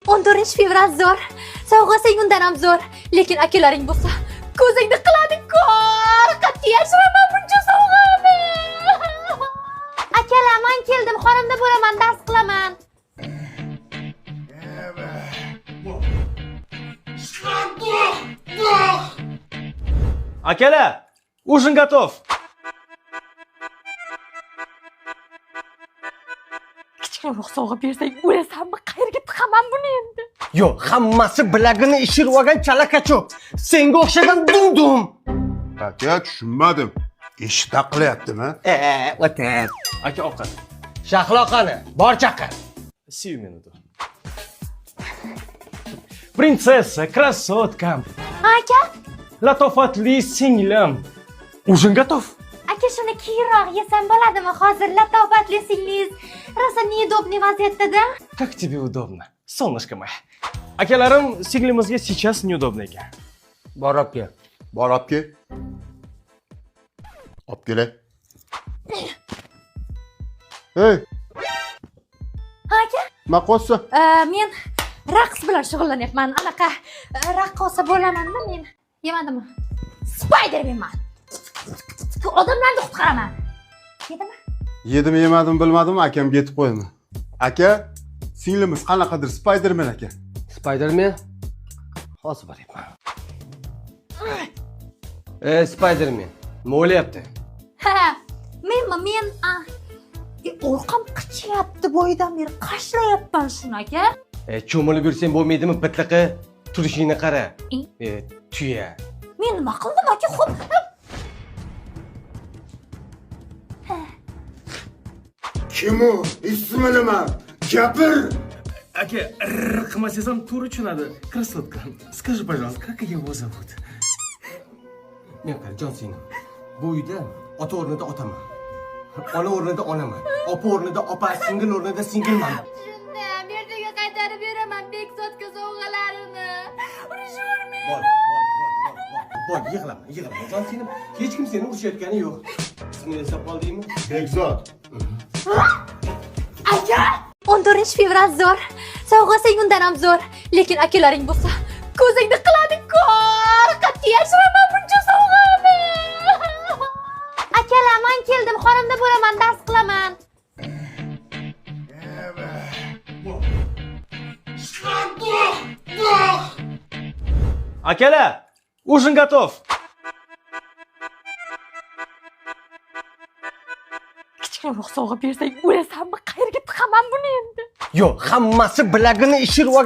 14-fevral zo'r. Sovg'asing undan ham zo'r. Lekin akalaring bo'lsa, ko'zingni qiladi ko'r. Qat'iy yashiraman buncha sovg'ani. Akalar, men keldim. Xonamda bo'laman, dars qilaman. Akalar, ужин готов. Kichikroq sovg'a bersang o'lasanmi? Qayerga tiqaman buni endi? Yo'q, hammasi bilagini ishirib olgan chalakachoq. Senga o'xshagan dum-dum. Aka, tushunmadim. Ish taqilyaptimi? O'tar. Aka, ovqat. Shahlo qani, bor chaqir. Сию минуту. Принцесса, красотка, Aka, latofatli singlim. Ужин готов. aka shuni keyinroq yesam bo'ladimi? Hozir latofatli singliz rosa неудобный vaziyatda-da. Как тебе удобно, солнышко мое. Akalarim singlimizga сейчас неудобно ekan. Bor olib kel. Bor olib kel. Olib kelay. Hey, Aka, maqossa. men raqs bilan shug'ullanyapman. Anaqa raqqosa bo'laman-da men. Yemadimmi? Spiderman. Odamlarni qutqaraman. Yedimi? Yedim yemadim bilmadim, akam yetib qo'yaman. Aka, singlimiz qanaqadir Spiderman aka. Spiderman. Hozir boryapman. Spiderman. Nima o'ylayapti? Ha, men orqam qichyapti boydan beri qashlayapman shuni aka. Cho'milib yursang bo'lmaydimi? Bitliqi turishingni qara. Tuya. Men nima qildim aka? Xo'p. Kim u? Ismi nima? Gapir. Aka, qilmasangiz ham to'g'ri tushunadi. Красотка, скажи, пожалуйста, как его зовут? Men qarajon seni. Bu uyda ota o'rnida otaman. Ona o'rnida onaman. Opa o'rnida opa, singil o'rnida singilman. Shunda ertaga qaytarib beraman Bekzodga sovg'alarini. Urishurmayman. Bor, yig'lama. Jon seni hech kim seni urishayotgani yo'q. Ismini eslab qoldingmi? Bekzod. Aka, 14-fevral zo'r. Sovg'asing undan ham zo'r. Lekin akalaring bo'lsa, ko'zingni qiladi ko'r. Qat'iy yashiraman buncha sovg'ani. Akalar, men keldim. Xonamda bo'laman, dars qilaman. Akalar, ужин готов. Kichikroq sovg'a bersang o'lasanmi? Qayerga tiqaman buni endi? Yo'q, hammasi bilagini ishirib olgan